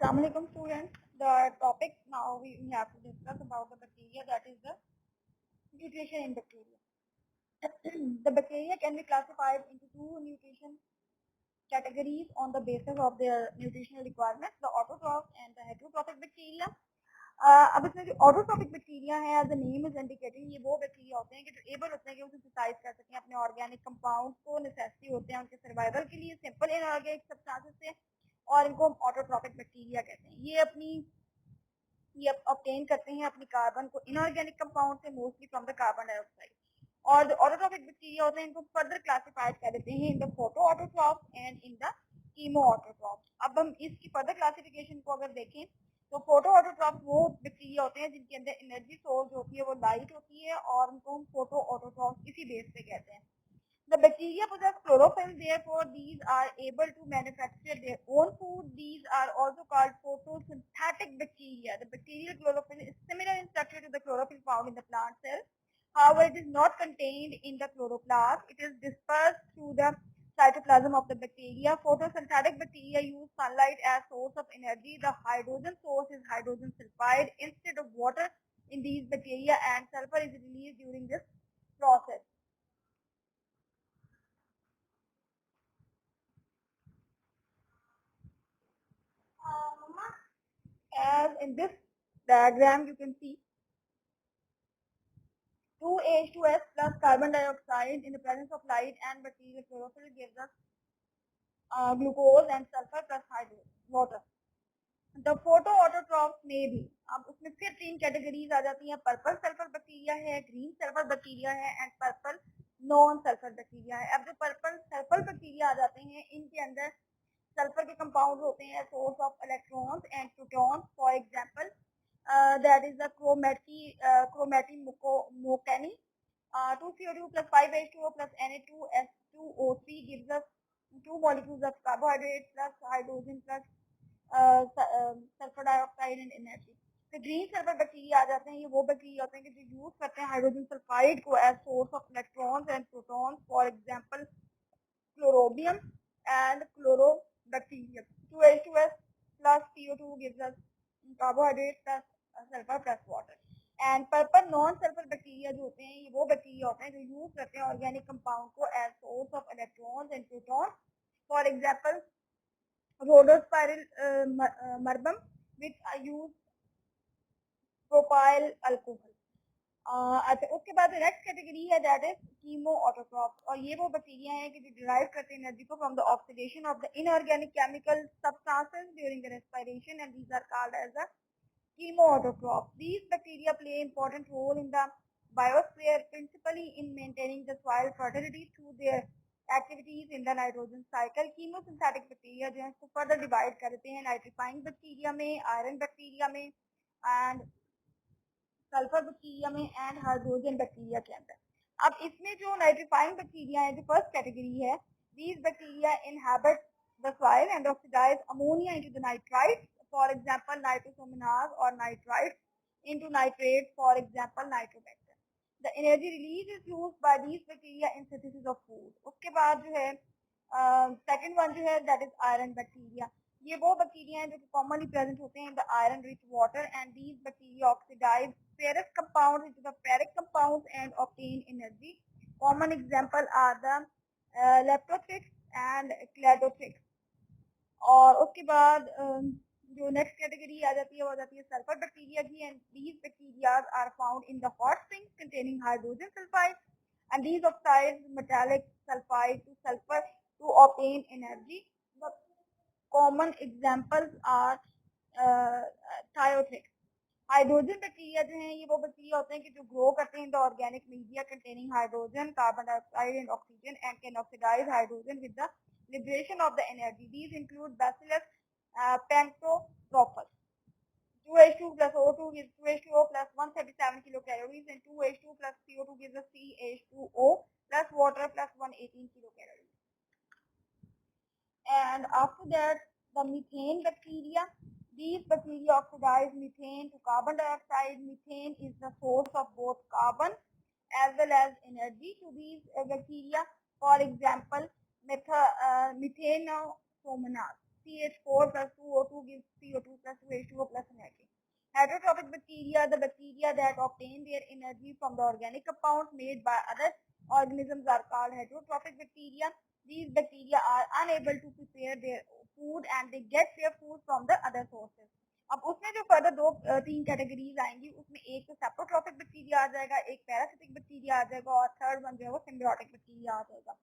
Assalamu alaikum students. The topic now we have to discuss about the bacteria, that is the nutrition in bacteria. The bacteria can be classified into two nutrition categories on the basis of their nutritional requirements, the autotroph and the heterotrophic bacteria. अब इसमें जो autotrophic bacteria है as the name is indicating, ये वो bacteria होते हैं कि जो एबल होते हैं कि वो सिंथेसाइज कर सकें अपने ऑर्गेनिक कंपाउंड को, नेसेसिटी होते हैं उनके सर्वाइवल के लिए सिंपल इनऑर्गेनिक सब्सटेंसेस से, और इनको हम ऑटोट्रॉपिक बैक्टीरिया कहते हैं। ये ऑब्टेन करते हैं अपनी कार्बन को इनऑर्गेनिक कंपाउंड से, mostly from the carbon dioxide. और जो ऑटोट्रॉपिक बैक्टीरिया होते हैं इनको फर्दर क्लासिफाइड कर देते हैं in the photo autotroph and in the chemo autotroph. अब हम इसकी फर्दर क्लासिफिकेशन को अगर देखें तो फोटो ऑटोट्रॉफ वो बैक्टीरिया होते हैं जिनके अंदर एनर्जी सोर्स होती है वो लाइट होती है, और उनको हम फोटो ऑटोट्रॉफ इसी बेस पे कहते हैं। The bacteria possess chlorophyll, therefore these are able to manufacture their own food. These are also called photosynthetic bacteria. The bacterial chlorophyll is similar in structure to the chlorophyll found in the plant cell. However, it is not contained in the chloroplast. It is dispersed through the cytoplasm of the bacteria. Photosynthetic bacteria use sunlight as source of energy. The hydrogen source is hydrogen sulfide instead of water in these bacteria, and sulfur is released during this process. As in this diagram you can see 2H2S plus carbon dioxide in the presence of light and bacterial chlorophyll gives us glucose and sulfur plus water. The photo autotrophs may be, अब उसमें फिर तीन categories आ जाती हैं, purple sulphur bacteria है, green sulphur bacteria है and purple non sulphur bacteria है। अब जो पर्पल सल्फर बैक्टीरिया आ जाते हैं इनके अंदर सल्फर के कंपाउंड होते हैं source of electrons and protons, for example that is the chromatin-mocani. 2CO2 plus 5H2O plus Na2S2O3 gives us two molecules of carbohydrate plus hydrogen plus sulfur dioxide and energy. तो green sulphur bacteria आ जाते हैं, ये वो bacteria होते हैं कि जो use करते हैं हाइड्रोजन सल्फाइड को as source of electrons and protons, for example Chlorobium and chlorobacterium. 2H2S plus CO2 gives us carbohydrate plus sulfur plus water. And purple non-sulfur bacteria जो होते हैं ये वो बैक्टीरिया होते हैं जो यूज करते हैं ऑर्गेनिक कंपाउंड को as source of electrons and protons, for example rhodospiril merbum which use propyl alcohol. अच्छा, उसके बाद नेक्स्ट कैटेगरी है दैट इज कीमो ऑटोट्रॉफ, और ये वो बैक्टीरिया हैं कि जो डिराइव करते हैं एनर्जी को from the oxidation of the inorganic chemical substances during the respiration, and these are called as the chemoautotroph. These bacteria play important role in the biosphere, principally in maintaining the soil fertility through their activities in the nitrogen cycle. Chemosynthetic bacteria जो है इसको further divide करते हैं nitrifying bacteria में, iron bacteria में and sulphur bacteria में and hydrogen bacteria के अंदर. अब इसमें जो नाइट्रीफाइंग बैक्टीरिया है जो फर्स्ट कैटेगरी है, these bacteria inhabit the soil and oxidize ammonia into the nitrites, for example nitrosomonas, or nitrites into nitrates, for example nitrobacter. The energy release is used by these bacteria in synthesis of food. उसके बाद जो है second one जो है that is iron bacteria. ये वो bacteria हैं जो कॉमनली प्रेजेंट होते हैं in the iron rich water, and these bacteria oxidize ferrous compounds into the ferric compounds and obtain energy. Common example are the leptothrix and cladothrix. और उसके बाद जो नेक्स्ट कैटेगरी आ जाती है वो आ जाती है सल्फर बैक्टीरिया की, and these bacteria are found in the hot springs containing hydrogen sulphide, and these oxides metallic sulfide to sulfur to obtain energy. The common examples are thiothrix. Hydrogen bacteria जो हैं ये वो bacteria होते हैं कि जो grow करते हैं in the organic media containing hydrogen, carbon dioxide and oxygen, and can oxidize hydrogen with the liberation of the energy. These include Bacillus pantotrophus. 2H2 plus O2 gives 2H2O plus 137 kilocalories, and 2H2 plus CO2 gives us CH2O plus water plus 118 kilocalories. And after that, the methane bacteria. These bacteria oxidize methane to carbon dioxide. Methane is the source of both carbon as well as energy to these bacteria. For example, methanosomonas. CH4 plus 2O2 gives CO2 are the bacteria that obtain their energy from the organic compounds made by other organisms are called heterotrophic bacteria. These bacteria are unable to prepare their food and they get their food from the other sources. अब उसमें जो further दो तीन categories आएंगी, उसमें एक तो saprotrophic bacteria आ जाएगा, एक पैरासिटिक बैक्टीरिया आ जाएगा और थर्ड वन जो है वो सिम्बियोटिक बैक्टीरिया आ जाएगा.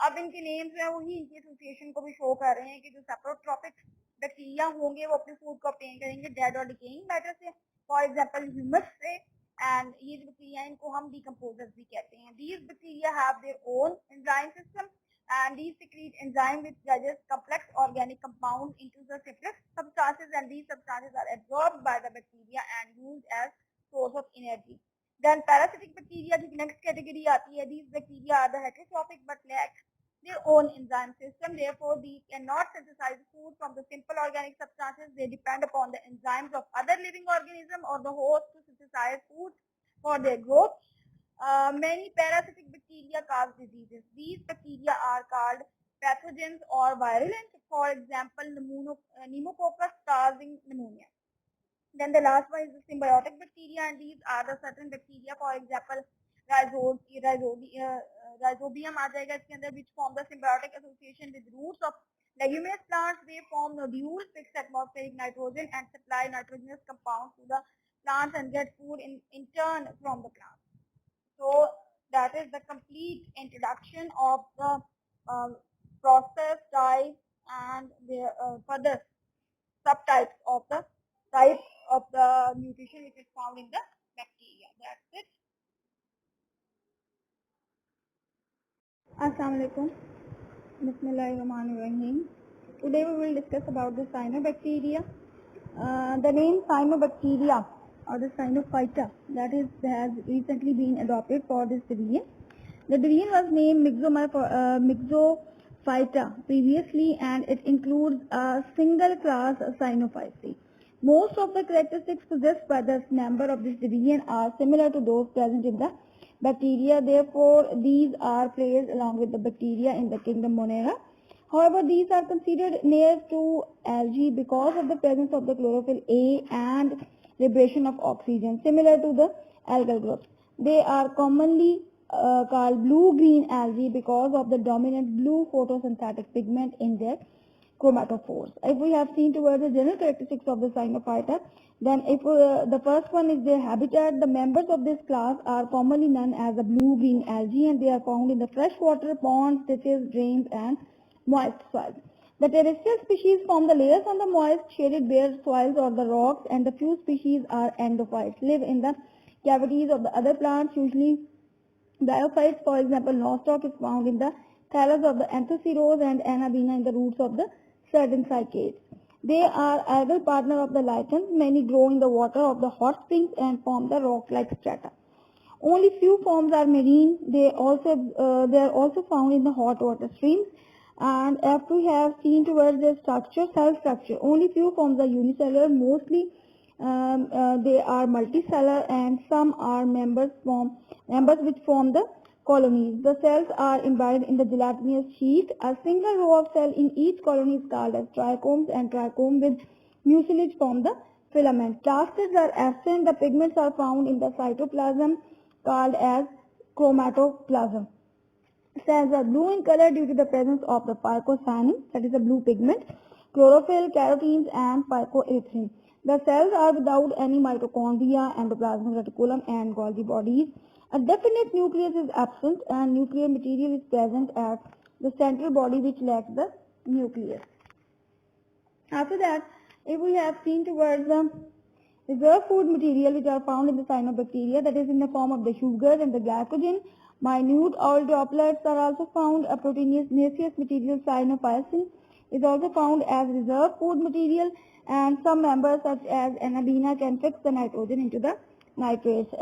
अब इनके नेम्स जो है वही इनकी एसोसिएशन को भी शो कर रहे हैं कि जो सेप्रोट्रॉपिक बैक्टीरिया होंगे वो अपने फूड को ऑब्टेन करेंगे डेड और डिकेइंग मैटर से, फॉर एग्जांपल ह्यूमस से. एंड ये जो बैक्टीरिया इनको हम डिकम्पोजर्स भी कहते हैं. These bacteria have their own enzyme system and these secrete enzyme which digests complex organic compounds into the simplest substances, and these substances are absorbed by the bacteria and used as source of energy. Then parasitic bacteria की next category आती है. These bacteria are the heterotrophic but lack their own enzyme system. Therefore, these cannot synthesize food from the simple organic substances. They depend upon the enzymes of other living organism or the host to synthesize food for their growth. Many parasitic bacteria cause diseases. These bacteria are called pathogens or virulent. For example, pneumococcus causing pneumonia. Then the last one is the symbiotic bacteria, and these are the certain bacteria. For example, rhizobium आ जाएगा इसके अंदर, which form the symbiotic association with roots of leguminous plants. They form nodules, fix atmospheric nitrogen, and supply nitrogenous compounds to the plants and get food in turn from the plants. So that is the complete introduction of the process, types, and the further subtypes of the types of the nutrition which is found in the bacteria. That's it. Assalamu alaikum. Bismillahirrahmanirrahim. Today we will discuss about the cyanobacteria. The name cyanobacteria or the cyanophyta that has recently been adopted for this division. The division was named Myxophyta previously, and it includes a single class Cyanophyceae. Most of the characteristics possessed by the member of this division are similar to those present in the bacteria. Therefore, these are placed along with the bacteria in the kingdom Monera. However, these are considered near to algae because of the presence of the chlorophyll A and liberation of oxygen, similar to the algal groups. They are commonly called blue-green algae because of the dominant blue photosynthetic pigment in their chromatophores. If we have seen towards the general characteristics of the cyanophyta, then if the first one is their habitat, the members of this class are commonly known as the blue-green algae, and they are found in the freshwater ponds, ditches, drains, and moist soils. The terrestrial species form the layers on the moist, shaded, bare soils or the rocks, and the few species are endophytes, live in the cavities of the other plants, usually biophytes. For example, nostoc is found in the thallus of the anthoceros and anabaena in the roots of the certain cycads. They are algal partner of the lichens. Many grow in the water of the hot springs and form the rock-like strata. Only few forms are marine. They are also found in the hot water streams. And after we have seen towards their structure, cell structure, only few forms are unicellular. Mostly they are multicellular, and some are members which form the colonies. The cells are embedded in the gelatinous sheath. A single row of cell in each colony is called as trichomes, and trichome with mucilage form the filament. Plastids are absent. The pigments are found in the cytoplasm called as chromatoplasm. Cells are blue in color due to the presence of the phycocyanin, that is a blue pigment, chlorophyll, carotenes, and phycoerythrin. The cells are without any mitochondria, endoplasmic reticulum, and Golgi bodies. A definite nucleus is absent, and nuclear material is present at the central body which lacks the nucleus. After that, if we have seen towards the reserve food material which are found in the cyanobacteria, that is in the form of the sugars and the glycogen. Minute oil droplets are also found. A proteinaceous material, cyanophycin, is also found as reserve food material, and some members such as anabaena can fix the nitrogen into the nitrates.